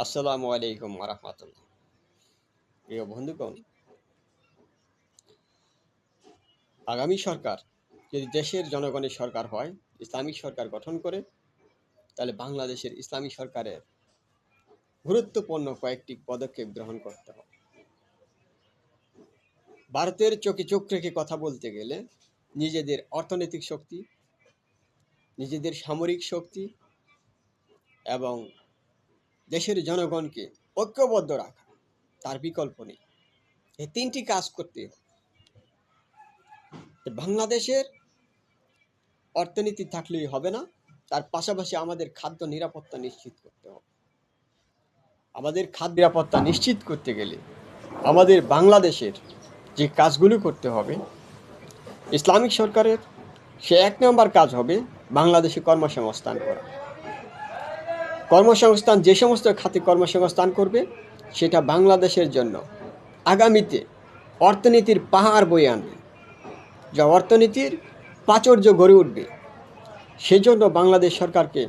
আসসালামু আলাইকুম রহমতুল্লাহ। প্রিয় বন্ধুগণ, আগামী সরকার যদি দেশের জনগণের সরকার হয়, ইসলামিক সরকার গঠন করে, তাহলে বাংলাদেশের ইসলামিক সরকারের গুরুত্বপূর্ণ কয়েকটি পদক্ষেপ গ্রহণ করতে হবে। ভারতের চোখে চোখ রেখে কথা বলতে গেলে নিজেদের অর্থনৈতিক শক্তি, নিজেদের সামরিক শক্তি এবং দেশের জনগণকে ঐক্যবদ্ধ রাখা, তার বিকল্প নেই। এই তিনটি কাজ করতে হবে। বাংলাদেশের অর্থনীতি থাকলেই হবে না, তার পাশাপাশি আমাদের খাদ্য নিরাপত্তা নিশ্চিত করতে হবে। আমাদের খাদ্য নিরাপত্তা নিশ্চিত করতে গেলে আমাদের বাংলাদেশের যে কাজগুলো করতে হবে, ইসলামিক সরকারের সে ১ নম্বর কাজ হবে বাংলাদেশে কর্মসংস্থান করা। কর্মসংস্থান যে সমস্ত খাতে কর্মসংস্থান করবে, সেটা বাংলাদেশের জন্য আগামীতে অর্থনীতির পাহাড় বয়ে আনবে, যা অর্থনীতির প্রাচুর্য গড়ে উঠবে। সেজন্য বাংলাদেশ সরকারকে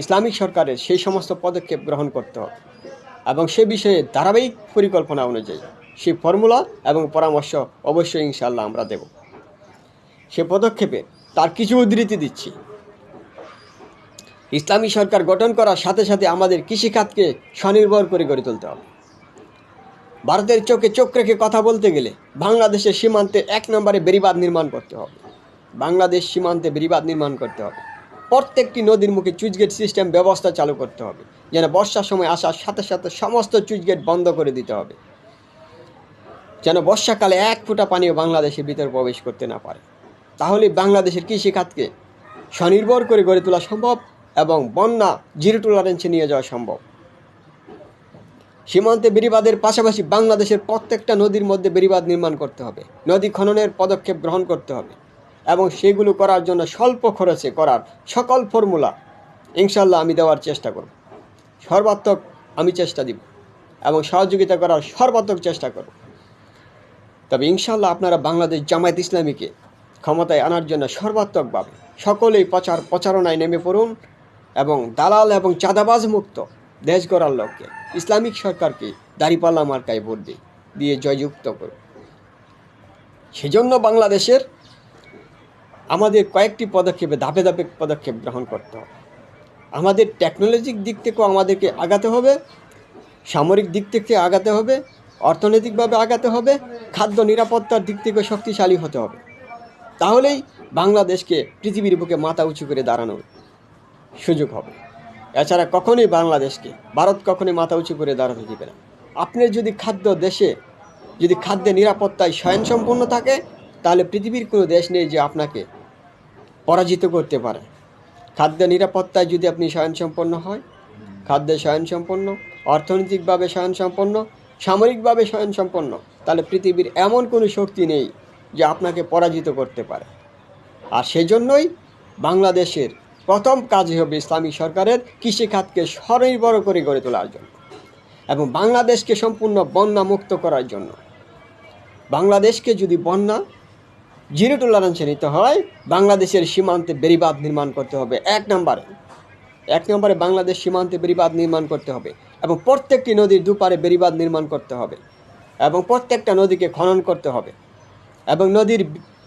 ইসলামিক সরকারের সেই সমস্ত পদক্ষেপ গ্রহণ করতে হবে এবং সে বিষয়ে ধারাবাহিক পরিকল্পনা অনুযায়ী সেই ফর্মুলা এবং পরামর্শ অবশ্যই ইনশাআল্লাহ আমরা দেব। সে পদক্ষেপে তার কিছু উদ্ধৃতি দিচ্ছি। ইসলামী সরকার গঠন করার সাথে সাথে আমাদের কৃষিখাতকে স্বনির্ভর করে গড়ে তুলতে হবে। ভারতের চোখে চোখ রেখে কথা বলতে গেলে বাংলাদেশের সীমান্তে ১ নম্বরে বেড়িবাঁধ নির্মাণ করতে হবে। বাংলাদেশ সীমান্তে বেড়িবাঁধ নির্মাণ করতে হবে। প্রত্যেকটি নদীর মুখে চুইচগেট সিস্টেম ব্যবস্থা চালু করতে হবে, যেন বর্ষার সময় আসার সাথে সাথে সমস্ত চুইচগেট বন্ধ করে দিতে হবে, যেন বর্ষাকালে ১ ফোঁটা পানিও বাংলাদেশের ভিতরে প্রবেশ করতে না পারে। তাহলে বাংলাদেশের কৃষিখাতকে স্বনির্ভর করে গড়ে তোলা সম্ভব এবং বন্যা জিরো টলারেন্সে নিয়ে যাওয়া সম্ভব। সীমান্তে বেড়িবাঁধের পাশাপাশি বাংলাদেশের প্রত্যেকটা নদীর মধ্যে বেড়িবাঁধ নির্মাণ করতে হবে, নদী খননের পদক্ষেপ গ্রহণ করতে হবে এবং সেগুলো করার জন্য স্বল্প খরচে করার সকল ফর্মুলা ইনশাল্লাহ আমি দেওয়ার চেষ্টা করব। সর্বাত্মক আমি চেষ্টা দিব এবং সহযোগিতা করার সর্বাত্মক চেষ্টা করব। তবে ইনশাল্লাহ আপনারা বাংলাদেশ জামায়াত ইসলামীকে ক্ষমতায় আনার জন্য সর্বাত্মকভাবে সকলেই প্রচারণায় নেমে পড়ুন এবং দালাল এবং চাঁদাবাজ মুক্ত দেশ গড়ার লক্ষ্যে ইসলামিক সরকারকে দাঁড়িপাল্লা মার্কায় ভোট দিয়ে জয়যুক্ত করুন। সেজন্য বাংলাদেশের আমাদের কয়েকটি পদক্ষেপে ধাপে ধাপে পদক্ষেপ গ্রহণ করতে হবে। আমাদের টেকনোলজিক দিক থেকেও আমাদেরকে আগাতে হবে, সামরিক দিক থেকে আগাতে হবে, অর্থনৈতিকভাবে আগাতে হবে, খাদ্য নিরাপত্তার দিক থেকে শক্তিশালী হতে হবে। তাহলেই বাংলাদেশকে পৃথিবীর বুকে মাথা উঁচু করে দাঁড়ানোর সুযোগ হবে। এছাড়া কখনোই বাংলাদেশকে ভারত কখনোই মাথা উঁচু করে দাঁড়াতে দিবে না। আপনার যদি খাদ্যের নিরাপত্তায় স্বয়ংসম্পন্ন থাকে, তাহলে পৃথিবীর কোনো দেশ নেই যে আপনাকে পরাজিত করতে পারে। খাদ্য নিরাপত্তায় যদি আপনি স্বয়ংসম্পন্ন হয়, খাদ্যে স্বয়ংসম্পন্ন, অর্থনৈতিকভাবে স্বয়ংসম্পন্ন, সামরিকভাবে স্বয়ংসম্পন্ন, তাহলে পৃথিবীর এমন কোনো শক্তি নেই যে আপনাকে পরাজিত করতে পারে। আর সেজন্যই বাংলাদেশের প্রথম কাজই হবে ইসলামী সরকারের কৃষিখাতকে স্বনির্ভর করে গড়ে তোলার জন্য এবং বাংলাদেশকে সম্পূর্ণ বন্যা মুক্ত করার জন্য। বাংলাদেশকে যদি বন্যা জিরো টলারেন্সে নিতে হয়, বাংলাদেশের সীমান্তে বেড়িবাঁধ নির্মাণ করতে হবে। ১ নম্বরে বাংলাদেশ সীমান্তে বেড়িবাঁধ নির্মাণ করতে হবে এবং প্রত্যেকটি নদীর দুপারে বেড়িবাঁধ নির্মাণ করতে হবে এবং প্রত্যেকটা নদীকে খনন করতে হবে এবং নদীর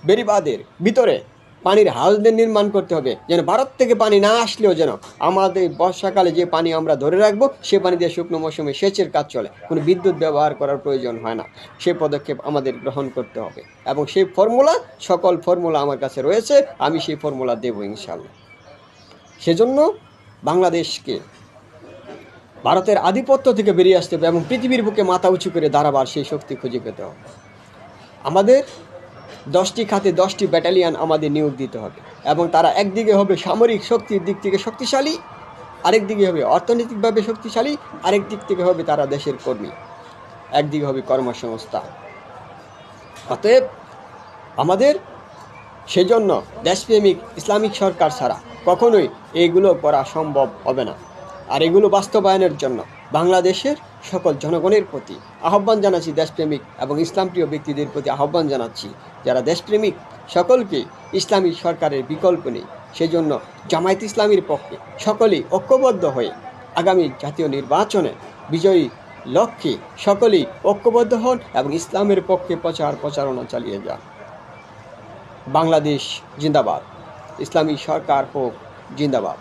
বেড়িবাঁধের ভিতরে পানির হাউজদের নির্মাণ করতে হবে, যেন ভারত থেকে পানি না আসলেও যেন আমাদের বর্ষাকালে যে পানি আমরা ধরে রাখবো, সে পানি দিয়ে শুকনো মৌসুমে সেচের কাজ চলে, কোনো বিদ্যুৎ ব্যবহার করার প্রয়োজন হয় না। সে পদক্ষেপ আমাদের গ্রহণ করতে হবে এবং সেই সকল ফর্মুলা আমার কাছে রয়েছে, আমি সেই ফর্মুলা দেব ইনশাল্লাহ। সেজন্য বাংলাদেশকে ভারতের আধিপত্য থেকে বেরিয়ে আসতে হবে এবং পৃথিবীর বুকে মাথা উঁচু করে দাঁড়াবার সেই শক্তি খুঁজে পেতে হবে। আমাদের 10টি খাতে 10টি ব্যাটালিয়ন আমাদের নিয়োগ দিতে হবে এবং তারা একদিকে হবে সামরিক শক্তির দিক থেকে শক্তিশালী, আরেক দিকে হবে অর্থনৈতিকভাবে শক্তিশালী, আরেক দিক থেকে হবে তারা দেশের কর্মী, একদিকে হবে কর্মসংস্থান। অতএব আমাদের সেজন্য দেশপ্রেমিক ইসলামিক সরকার ছাড়া কখনোই এগুলো করা সম্ভব হবে না। আর এগুলো বাস্তবায়নের জন্য বাংলাদেশের সকল জনগণের প্রতি আহ্বান জানাচ্ছি, দেশপ্রেমিক এবং ইসলামপ্রিয় ব্যক্তিদের প্রতি আহ্বান জানাচ্ছি, যারা দেশপ্রেমিক সকলকে ইসলামী সরকারের বিকল্প নেই। সেজন্য জামায়াত ইসলামীর পক্ষে সকলেই ঐক্যবদ্ধ হয়ে আগামী জাতীয় নির্বাচনে বিজয়ী লক্ষ্যে সকলেই ঐক্যবদ্ধ হন এবং ইসলামের পক্ষে প্রচারণা চালিয়ে যান। বাংলাদেশ জিন্দাবাদ, ইসলামী সরকার হোক জিন্দাবাদ।